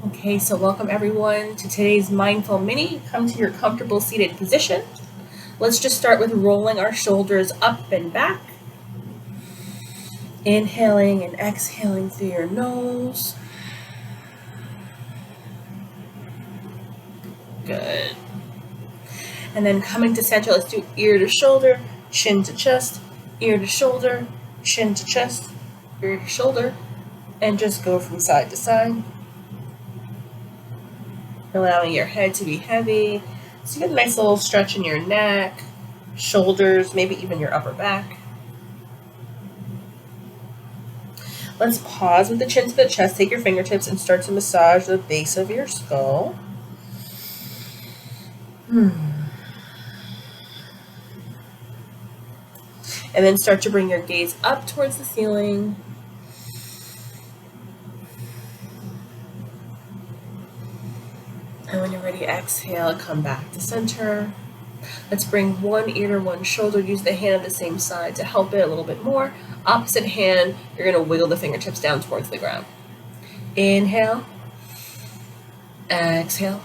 Okay, so welcome everyone to today's Mindful Mini. Come to your comfortable seated position. Let's just start with rolling our shoulders up and back. Inhaling and exhaling through your nose. Good. And then coming to center, let's do ear to shoulder, chin to chest, ear to shoulder, chin to chest, ear to shoulder, and just go from side to side. Allowing your head to be heavy. So you get a nice little stretch in your neck, shoulders, maybe even your upper back. Let's pause with the chin to the chest. Take your fingertips and start to massage the base of your skull. And then start to bring your gaze up towards the ceiling. And when you're ready, exhale, come back to center. Let's bring one ear to one shoulder. Use the hand of the same side to help it a little bit more. Opposite hand, you're going to wiggle the fingertips down towards the ground. Inhale. Exhale.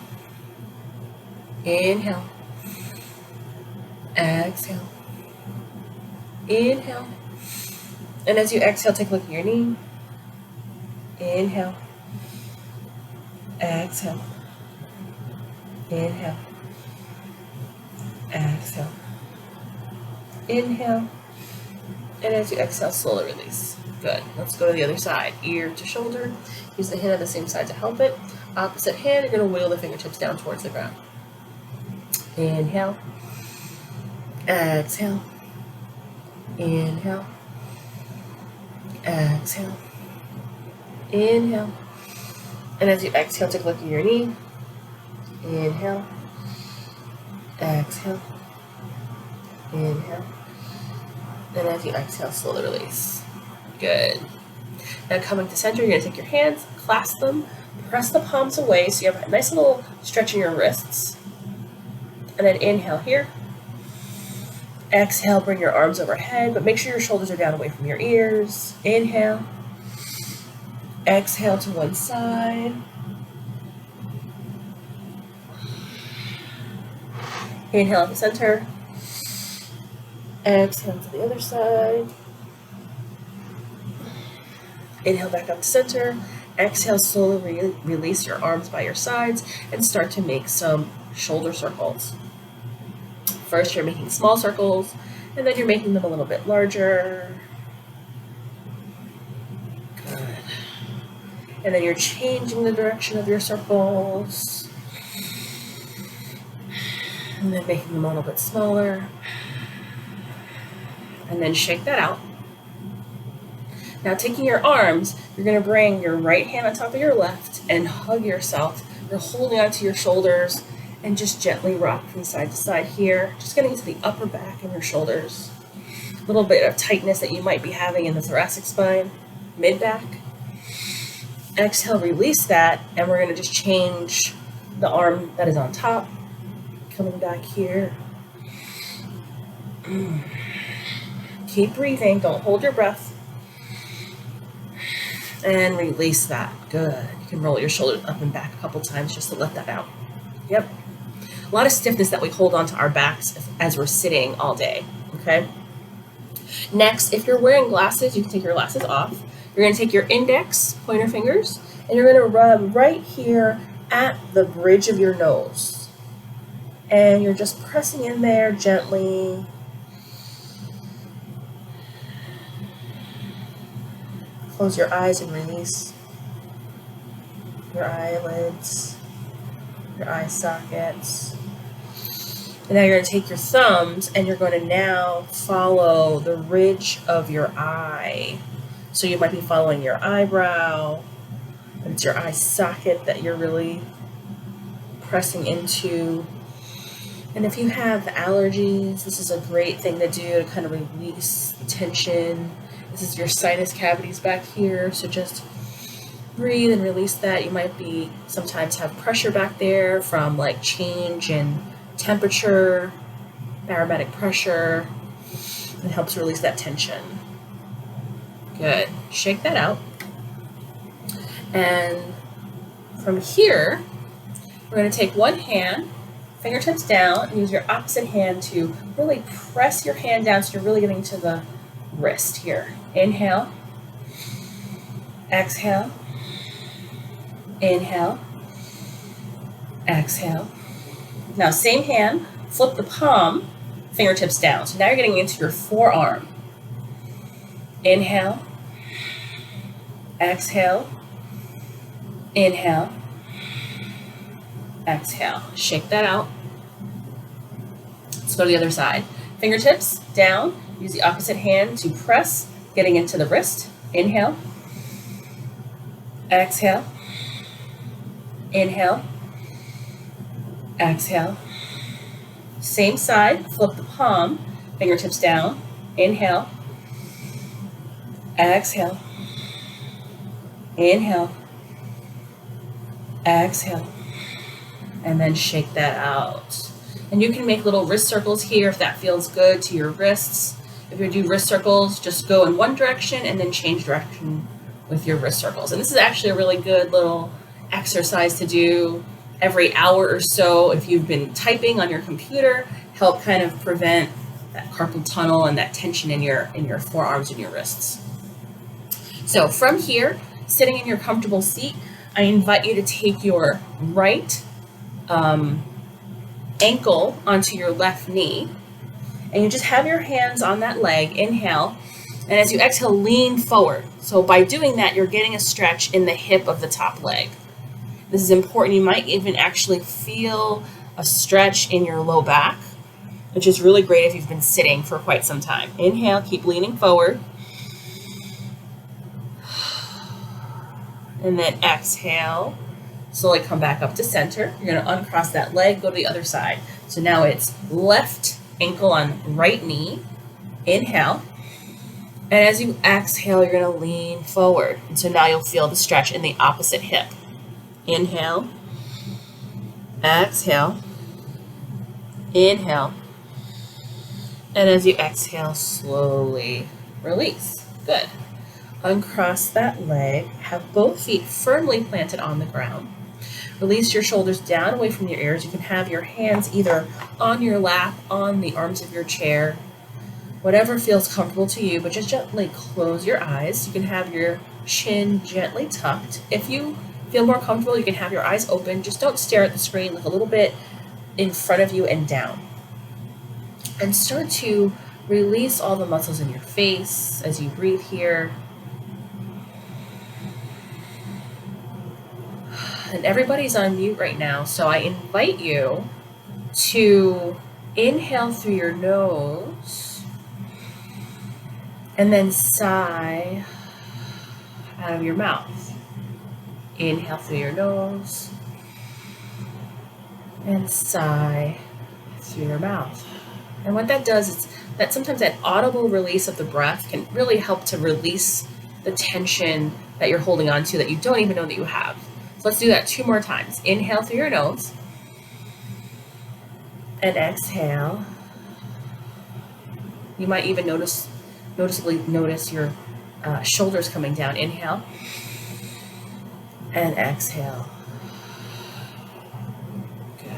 Inhale. Exhale. Inhale. And as you exhale, take a look at your knee. Inhale. Exhale. Inhale. Exhale. Inhale. And as you exhale, slowly release. Good. Let's go to the other side. Ear to shoulder. Use the hand on the same side to help it. Opposite hand, you're going to wiggle the fingertips down towards the ground. Inhale. Exhale. Inhale. Exhale. Inhale. And as you exhale, take a look at your knee. Inhale. Exhale. Inhale. And as you exhale, slowly release. Good. Now coming to center, you're going to take your hands, clasp them, press the palms away so you have a nice little stretch in your wrists. And then inhale here. Exhale, bring your arms overhead, but make sure your shoulders are down away from your ears. Inhale. Exhale to one side. Inhale at the center. Exhale to the other side. Inhale back up to center. Exhale, slowly release your arms by your sides and start to make some shoulder circles. First, you're making small circles, and then you're making them a little bit larger. Good. And then you're changing the direction of your circles. And then making them a little bit smaller. And then shake that out. Now taking your arms, you're going to bring your right hand on top of your left and hug yourself. You're holding onto your shoulders and just gently rock from side to side here. Just getting into the upper back of your shoulders. A little bit of tightness that you might be having in the thoracic spine, mid-back. Exhale, release that, and we're going to just change the arm that is on top. Coming back here. Keep breathing, don't hold your breath. And release that. Good. You can roll your shoulders up and back a couple times just to let that out. Yep. A lot of stiffness that we hold onto our backs as we're sitting all day. Okay. Next, if you're wearing glasses, you can take your glasses off. You're going to take your index, pointer fingers, and you're going to rub right here at the bridge of your nose. And you're just pressing in there gently. Close your eyes and release your eyelids, your eye sockets. And now you're going to take your thumbs and you're going to now follow the ridge of your eye. So you might be following your eyebrow, and it's your eye socket that you're really pressing into. And if you have allergies, this is a great thing to do to kind of release the tension. This is your sinus cavities back here, so just breathe and release that. You might be sometimes have pressure back there from like change in temperature, barometric pressure. It helps release that tension. Good. Shake that out. And From here, we're going to take one hand, fingertips down, and use your opposite hand to really press your hand down so you're really getting to the wrist here. Inhale, exhale, inhale, exhale. Now same hand, flip the palm, fingertips down. So now you're getting into your forearm. Inhale, exhale, inhale, exhale. Shake that out. Let's go to the other side. Fingertips down, use the opposite hand to press, getting into the wrist. Inhale, exhale, inhale, exhale. Same side, flip the palm, fingertips down, inhale, exhale, inhale, exhale, and then shake that out. And you can make little wrist circles here if that feels good to your wrists. If you do wrist circles, just go in one direction and then change direction with your wrist circles. And this is actually a really good little exercise to do every hour or so if you've been typing on your computer, help kind of prevent that carpal tunnel and that tension in your forearms and your wrists. So from here, sitting in your comfortable seat, I invite you to take your right ankle onto your left knee, and you just have your hands on that leg. Inhale, and as you exhale, lean forward. So by doing that, you're getting a stretch in the hip of the top leg. This is important. You might even actually feel a stretch in your low back, which is really great if you've been sitting for quite some time. Inhale, keep leaning forward. And then exhale, slowly come back up to center. You're going to uncross that leg, go to the other side. So now it's left ankle on right knee. Inhale. And as you exhale, you're going to lean forward. And so now you'll feel the stretch in the opposite hip. Inhale. Exhale. Inhale. And as you exhale, slowly release. Good. Uncross that leg. Have both feet firmly planted on the ground. Release your shoulders down away from your ears. You can have your hands either on your lap, on the arms of your chair, whatever feels comfortable to you, but just gently close your eyes. You can have your chin gently tucked. If you feel more comfortable, you can have your eyes open. Just don't stare at the screen, look a little bit in front of you and down. And start to release all the muscles in your face as you breathe here. And everybody's on mute right now, so I invite you to inhale through your nose and then sigh out of your mouth. Inhale through your nose and sigh through your mouth. And what that does is that sometimes that audible release of the breath can really help to release the tension that you're holding on to that you don't even know that you have. So let's do that 2 more times. Inhale through your nose and exhale. You might even noticeably notice your shoulders coming down. Inhale and exhale. Good.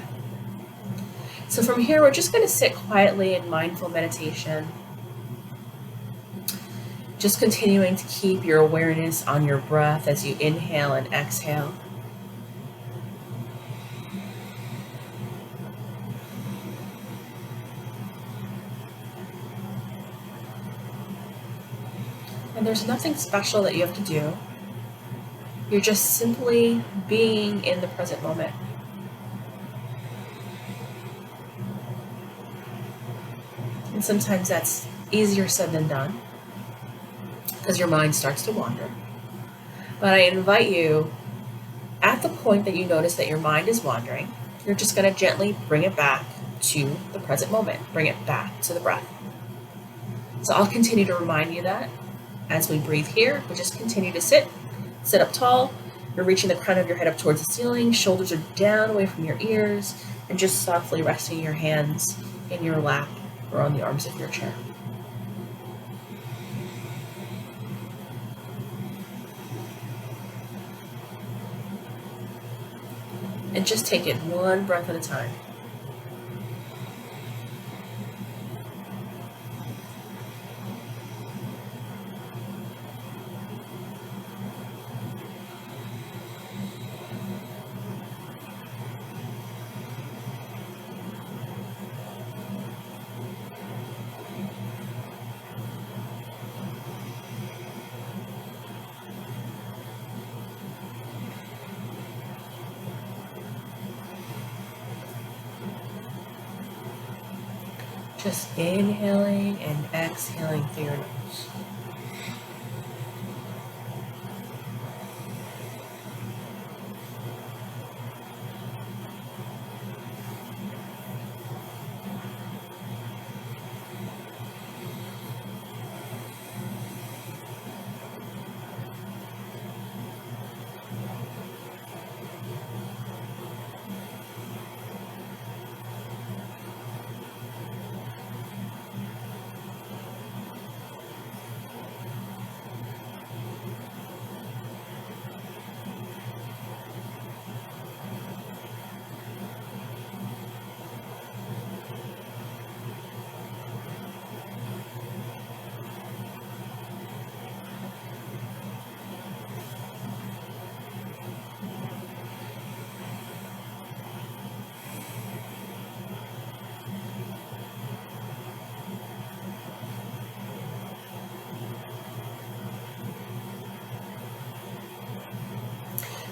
So from here, we're just going to sit quietly in mindful meditation. Just continuing to keep your awareness on your breath as you inhale and exhale. And there's nothing special that you have to do. You're just simply being in the present moment. And sometimes that's easier said than done because your mind starts to wander. But I invite you, at the point that you notice that your mind is wandering, you're just going to gently bring it back to the present moment. Bring it back to the breath. So I'll continue to remind you that as we breathe here, we just continue to sit up tall. You're reaching the crown of your head up towards the ceiling. Shoulders are down away from your ears, and just softly resting your hands in your lap or on the arms of your chair. And just take it one breath at a time. Just inhaling and exhaling through your nose.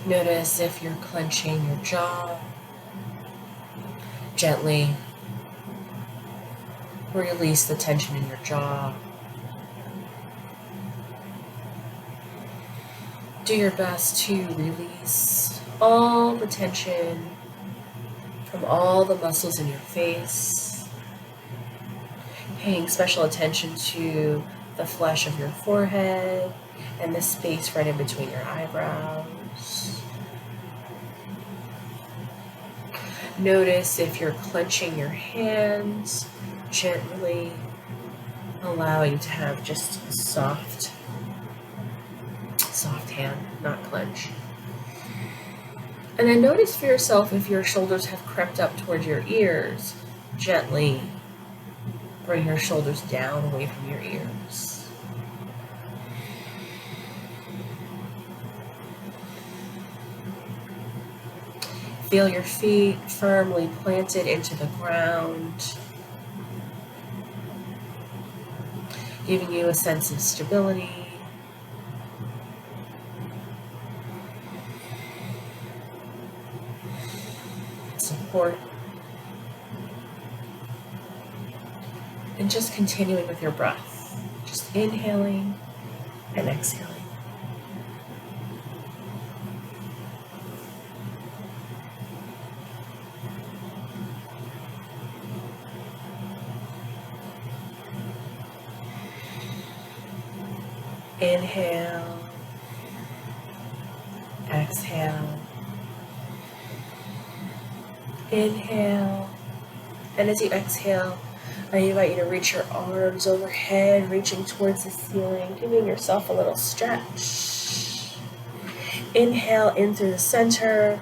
Notice if you're clenching your jaw. Gently release the tension in your jaw. Do your best to release all the tension from all the muscles in your face, paying special attention to the flesh of your forehead and the space right in between your eyebrows. Notice if you're clenching your hands, gently allowing to have just a soft hand, not clench. And then notice for yourself if your shoulders have crept up towards your ears. Gently bring your shoulders down away from your ears. Feel your feet firmly planted into the ground, giving you a sense of stability. Support. And just continuing with your breath. Just inhaling and exhaling. Inhale, exhale, inhale, and as you exhale, I invite you to reach your arms overhead, reaching towards the ceiling, giving yourself a little stretch. Inhale in through the center,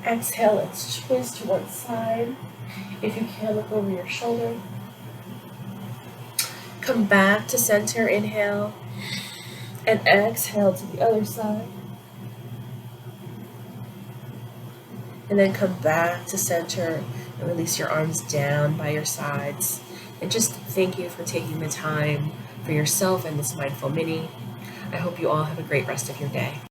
exhale, let's twist to one side. If you can, look over your shoulder. Come back to center, inhale, and exhale to the other side. And then come back to center and release your arms down by your sides. And just thank you for taking the time for yourself and this mindful mini. I hope you all have a great rest of your day.